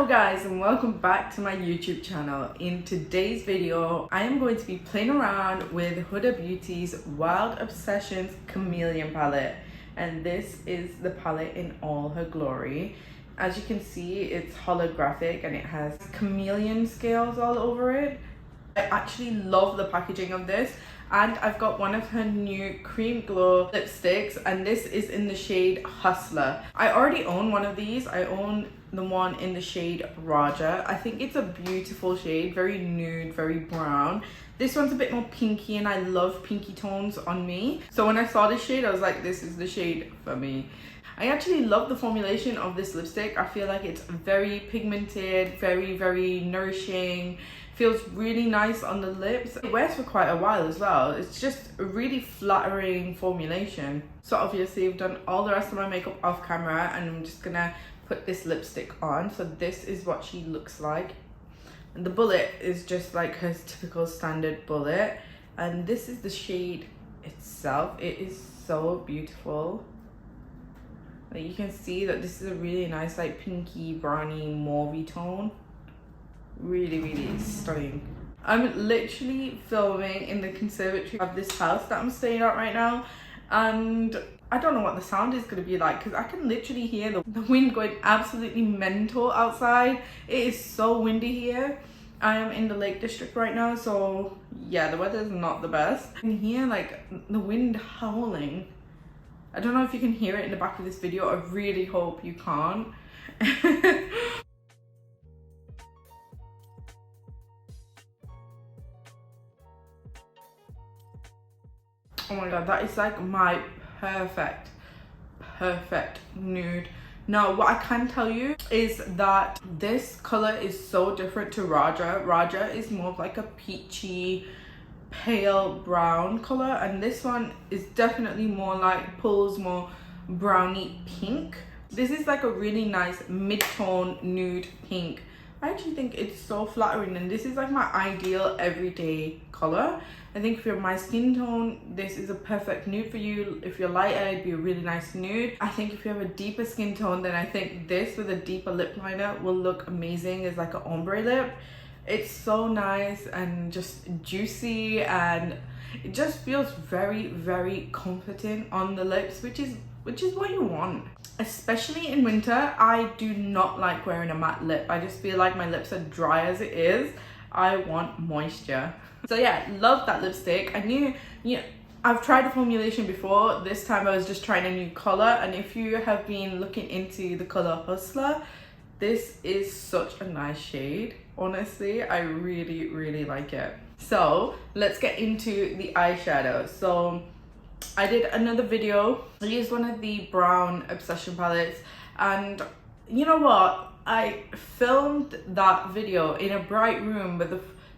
Hello guys, and welcome back to my YouTube channel. In today's video I am going to be playing around with Huda Beauty's Wild Obsessions Chameleon palette, and this is the palette in all her glory. As you can see, it's holographic and it has chameleon scales all over it. I actually love the packaging of this, and I've got one of her new cream glow lipsticks, and this is in the shade Hustla. I already own one of these. I own the one in the shade Raja. I think it's a beautiful shade, very nude, very brown. This one's a bit more pinky, and I love pinky tones on me. So when I saw this shade, I was like, this is the shade for me. I actually love the formulation of this lipstick. I feel like it's very pigmented, very nourishing. Feels really nice on the lips. It wears for quite a while as well. It's just a really flattering formulation. So obviously I've done all the rest of my makeup off camera, and I'm just gonna put this lipstick on. So this is what she looks like, and the bullet is just like her typical standard bullet, and this is the shade itself. It is so beautiful. Like, you can see that this is a really nice like pinky browny mauvey tone. Really stunning. I'm literally filming in the conservatory of this house that I'm staying at right now, and I don't know what the sound is going to be like because I can literally hear the wind going absolutely mental outside. It is so windy here. I am in the Lake District right now, so yeah, the weather is not the best. You can hear like the wind howling. I don't know if you can hear it in the back of this video. I really hope you can't. Oh my god, that is like my perfect nude. Now, what I can tell you is that this color is so different to Raja. Raja is more of like a peachy, pale brown color, and this one is definitely more like pulls more browny pink. This is like a really nice mid-tone nude pink. I actually think it's so flattering, and this is like my ideal everyday color. I think if you're my skin tone, this is a perfect nude for you. If you're lighter, it'd be a really nice nude. I think if you have a deeper skin tone, then I think this with a deeper lip liner will look amazing as like an ombre lip. It's so nice and just juicy, and it just feels very comforting on the lips, which is what you want. Especially in winter, I do not like wearing a matte lip. I just feel like my lips are dry as it is. I want moisture. So yeah, love that lipstick. I knew, I've tried the formulation before. This time I was just trying a new color, and if you have been looking into the color Hustla, this is such a nice shade. Honestly, I really like it. So let's get into the eyeshadow. So I did another video. I used one of the brown Obsession palettes, and you know what? I filmed that video in a bright room, but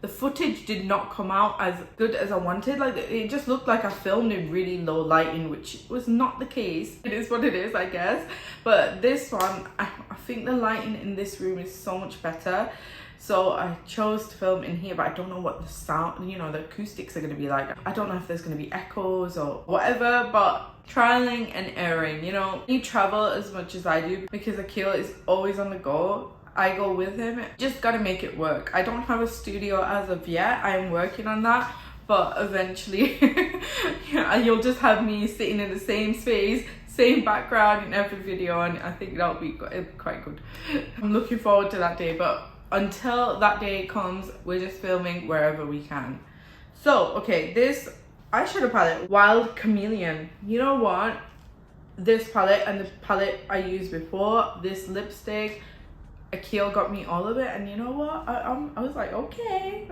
the footage did not come out as good as I wanted. Like, it just looked like I filmed in really low lighting, which was not the case. It is what it is, I guess. But this one, I think the lighting in this room is so much better. So I chose to film in here, but I don't know what the sound, the acoustics are going to be like. I don't know if there's going to be echoes or whatever, but trialing and erroring, You travel as much as I do because Akil is always on the go. I go with him. Just gotta make it work. I don't have a studio as of yet. I am working on that, but eventually you'll just have me sitting in the same space, same background in every video, and I think that'll be quite good. I'm looking forward to that day, but until that day comes, we're just filming wherever we can. So okay, this eyeshadow palette, Wild Chameleon. You know what? This palette and the palette I used before, this lipstick, Akil got me all of it, and you know what? I was like, okay.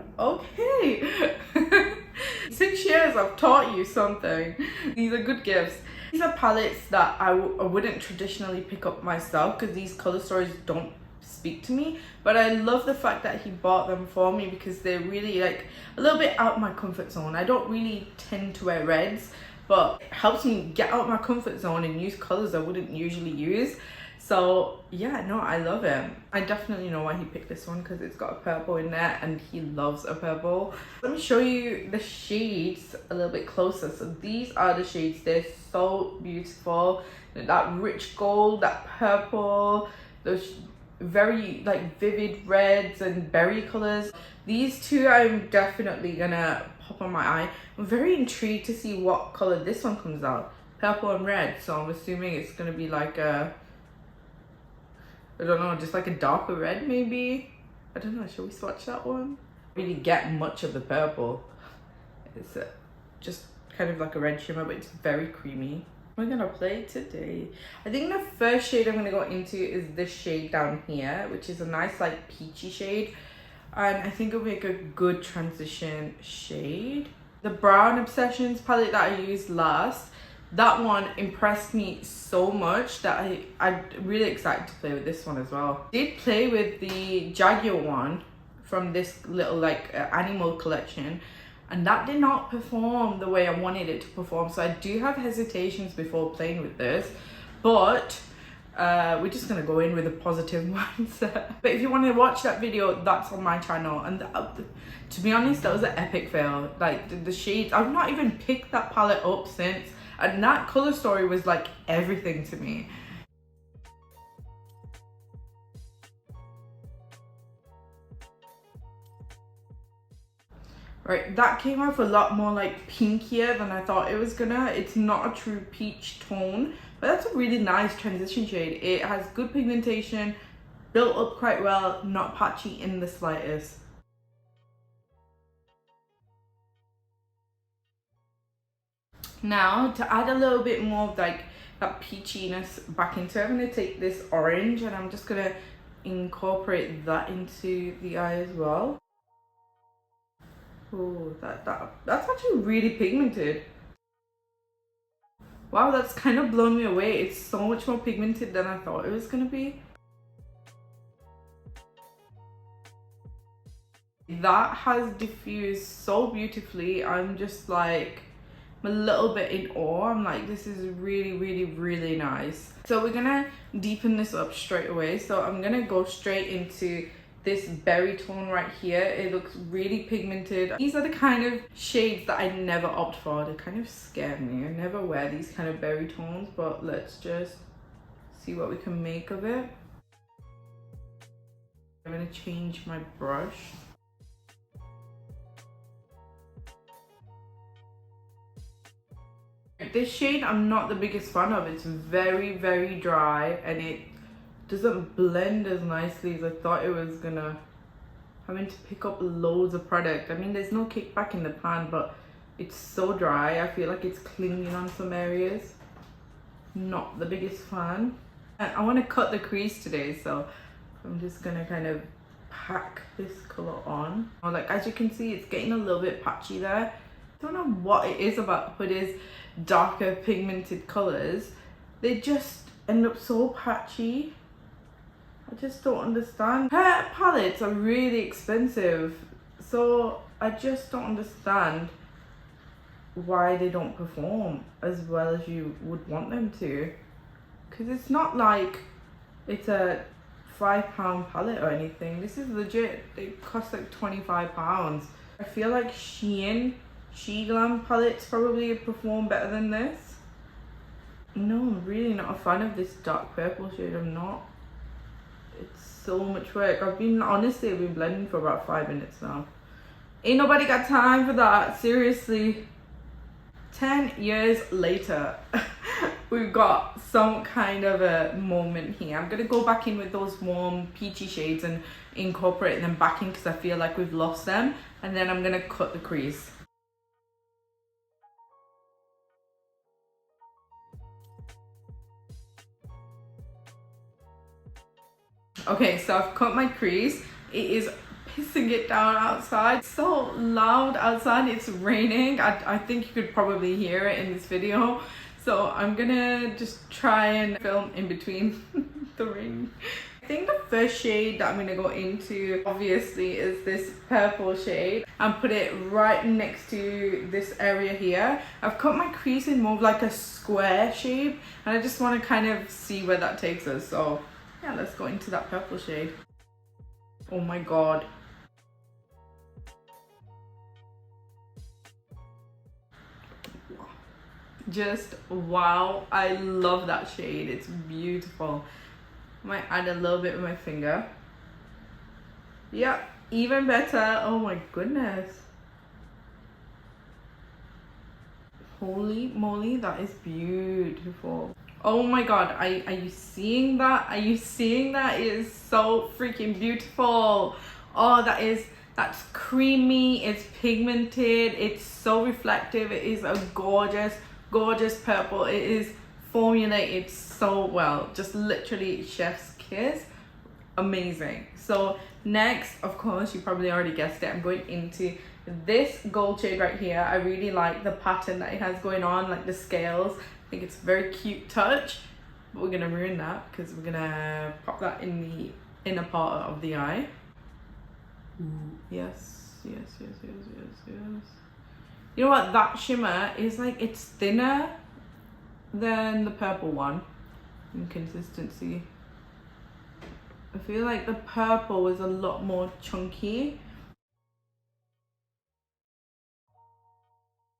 6 years I've taught you something. These are good gifts. These are palettes that I wouldn't traditionally pick up myself because these color stories don't speak to me, but I love the fact that he bought them for me because they're really like a little bit out of my comfort zone. I don't really tend to wear reds, but it helps me get out of my comfort zone and use colors I wouldn't usually use. So yeah, no, I love it. I definitely know why he picked this one because it's got a purple in there, and he loves a purple. Let me show you the shades a little bit closer. So these are the shades. They're so beautiful. That rich gold, that purple, those very like vivid reds and berry colors. These two I'm definitely gonna pop on my eye. I'm very intrigued to see what color this one comes out. Purple and red, so I'm assuming it's gonna be like a, I don't know, just like a darker red maybe. I don't know, should we swatch that one? Really get much of the purple. It's just kind of like a red shimmer, but it's very creamy. We're gonna play today. I think the first shade I'm gonna go into is this shade down here, which is a nice like peachy shade, and I think it'll make a good transition shade. The Brown Obsessions palette that I used last, that one impressed me so much that I'm really excited to play with this one as well. Did play with the Jaguar one from this little like animal collection, and that did not perform the way I wanted it to perform, so I do have hesitations before playing with this, but we're just gonna go in with a positive mindset. But if you want to watch that video, that's on my channel, and to be honest, that was an epic fail. Like the shades, I've not even picked that palette up since, and that color story was like everything to me. Right, that came off a lot more like pinkier than I thought it was gonna. It's not a true peach tone, but that's a really nice transition shade. It has good pigmentation, built up quite well, not patchy in the slightest. Now, to add a little bit more of like that peachiness back into it, I'm gonna take this orange and I'm just gonna incorporate that into the eye as well. Oh, that's actually really pigmented. Wow, that's kind of blown me away. It's so much more pigmented than I thought it was gonna be. That has diffused so beautifully. I'm just like, I'm a little bit in awe. I'm like, this is really, really, really nice. So we're gonna deepen this up straight away. So I'm gonna go straight into this berry tone right here. It looks really pigmented. These are the kind of shades that I never opt for. They kind of scare me. I never wear these kind of berry tones, but let's just see what we can make of it. I'm gonna change my brush. This shade I'm not the biggest fan of. It's very, very dry, and it doesn't blend as nicely as I thought it was gonna. Having to pick up loads of product. I mean, there's no kickback in the pan, but it's so dry. I feel like it's clinging on some areas. Not the biggest fan. And I want to cut the crease today, so I'm just gonna kind of pack this color on. Like, as you can see, it's getting a little bit patchy there. I don't know what it is about Huda's darker pigmented colors. They just end up so patchy. I just don't understand. Her palettes are really expensive, so I just don't understand why they don't perform as well as you would want them to. Because it's not like it's a £5 palette or anything. This is legit. It costs like £25. I feel like Sheglam palettes probably perform better than this. No, I'm really not a fan of this dark purple shade. I'm not. It's so much work. I've been blending for about 5 minutes now. Ain't nobody got time for that, seriously. 10 years later, we've got some kind of a moment here. I'm gonna go back in with those warm peachy shades and incorporate them back in because I feel like we've lost them, and then I'm gonna cut the crease. Okay, so I've cut my crease. It is pissing it down outside. It's so loud outside. It's raining. I think you could probably hear it in this video. So I'm gonna just try and film in between the rain. I think the first shade that I'm gonna go into obviously is this purple shade and put it right next to this area here. I've cut my crease in more of like a square shape, and I just want to kind of see where that takes us. So yeah, let's go into that purple shade. Oh my god. Just wow, I love that shade. It's beautiful. Might add a little bit with my finger. Yep, even better. Oh my goodness. Holy moly, that is beautiful. Oh my god, are you seeing that? Are you seeing that? It is so freaking beautiful. Oh, that's creamy, it's pigmented, it's so reflective. It is a gorgeous, gorgeous purple. It is formulated so well. Just literally chef's kiss. Amazing. So next, of course, you probably already guessed it, I'm going into this gold shade right here. I really like the pattern that it has going on, like the scales. I think it's a very cute touch, but we're gonna ruin that because we're gonna pop that in the inner part of the eye. Yes, yes, yes, yes, yes, yes. You know what, that shimmer is like, it's thinner than the purple one in consistency. I feel like the purple is a lot more chunky.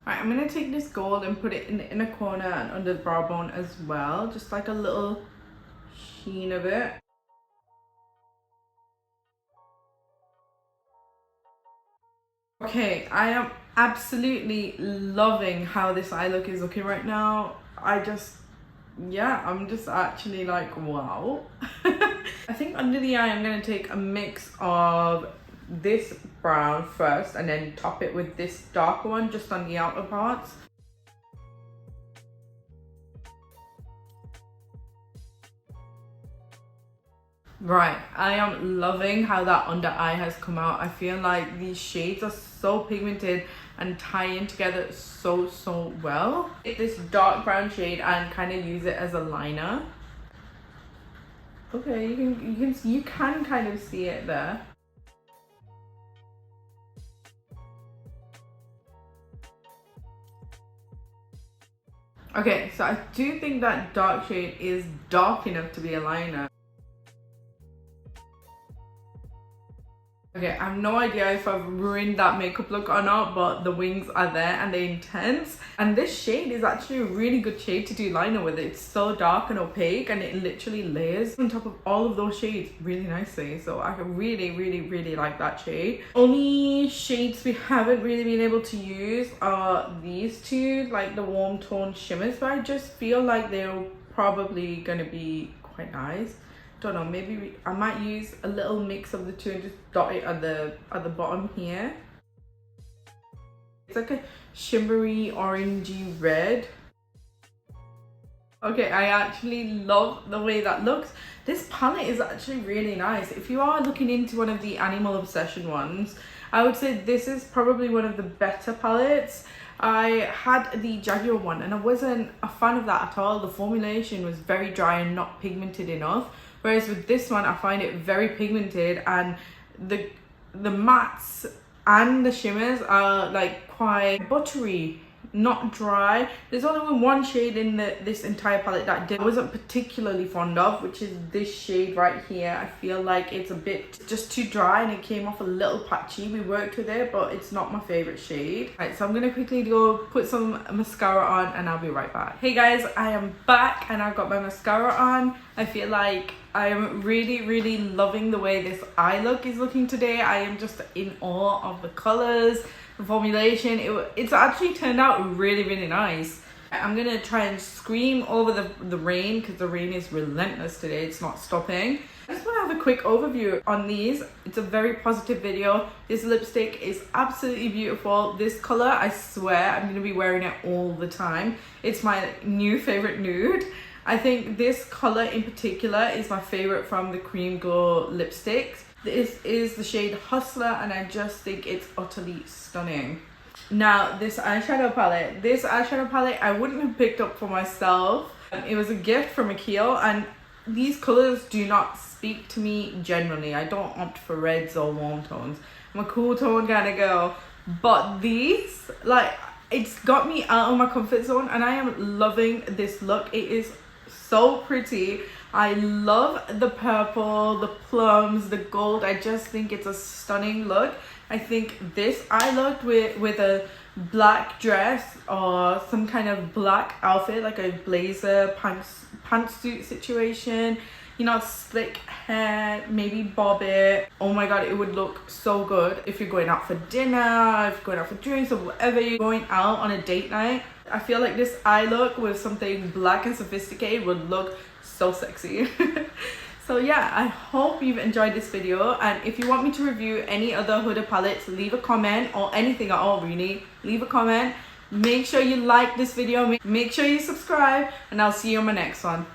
Right, I'm gonna take this gold and put it in the inner corner and under the brow bone as well, just like a little sheen of it. Okay, I am absolutely loving how this eye look is looking right now. I'm just actually like, wow. I think under the eye I'm gonna take a mix of this brown first and then top it with this darker one just on the outer parts. Right, I am loving how that under eye has come out. I feel like these shades are so pigmented and tie in together so well. Take this dark brown shade and kind of use it as a liner. Okay, you can kind of see it there. Okay, so I do think that dark shade is dark enough to be a liner. Okay, I have no idea if I've ruined that makeup look or not, but the wings are there and they're intense. And this shade is actually a really good shade to do liner with. It's so dark and opaque and it literally layers on top of all of those shades really nicely. So I really like that shade. Only shades we haven't really been able to use are these two, like the warm tone shimmers, but I just feel like they're probably gonna be quite nice. Don't know, maybe I might use a little mix of the two and just dot it at the bottom here. It's like a shimmery orangey red. Okay, I actually love the way that looks. This palette is actually really nice. If you are looking into one of the Animal Obsession ones, I would say this is probably one of the better palettes. I had the Jaguar one and I wasn't a fan of that at all. The formulation was very dry and not pigmented enough. Whereas with this one, I find it very pigmented and the mattes and the shimmers are like quite buttery, not dry. There's only one shade in this entire palette that I wasn't particularly fond of, which is this shade right here. I feel like it's a bit just too dry and it came off a little patchy. We worked with it, but it's not my favorite shade. Right, so I'm gonna quickly go put some mascara on and I'll be right back. Hey guys, I am back and I've got my mascara on. I feel like I am really loving the way this eye look is looking today. I am just in awe of the colors, the formulation. It's actually turned out really nice. I'm gonna try and scream over the rain because the rain is relentless today. It's not stopping. I just want to have a quick overview on these. It's a very positive video. This lipstick is absolutely beautiful. This color, I swear I'm gonna be wearing it all the time. It's my new favorite nude. I think this color in particular is my favorite from the Cream Glow lipsticks. This is the shade Hustler and I just think it's utterly stunning. Now this eyeshadow palette I wouldn't have picked up for myself. It was a gift from Akil and these colors do not speak to me generally. I don't opt for reds or warm tones. I'm a cool tone kind of girl. But these, like, it's got me out of my comfort zone and I am loving this look. It is so pretty. I love the purple, the plums, the gold. I just think it's a stunning look. I think this eye look with a black dress or some kind of black outfit, like a blazer pantsuit situation. you know, slick hair, maybe bob it. Oh my god, it would look so good if you're going out for dinner, if you're going out for drinks, or whatever you're going out on a date night. I feel like this eye look with something black and sophisticated would look so sexy. So yeah, I hope you've enjoyed this video, and if you want me to review any other Huda palettes, leave a comment, or anything at all really, leave a comment. Make sure you like this video, make sure you subscribe, and I'll see you on my next one.